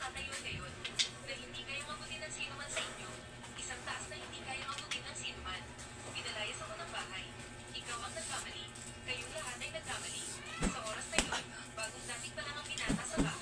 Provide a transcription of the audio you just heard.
natatayuan ngayon. Dahil hindi kayang abutin ng sino man sa inyo. Isang taas na hindi kayang abutin ng sino man. Pinalayas ako ng bahay. Ikaw ang nagkamali. Kayong lahat ay nagkamali. Sa oras na yun, bagong dating pa lang ang binata sa bahay.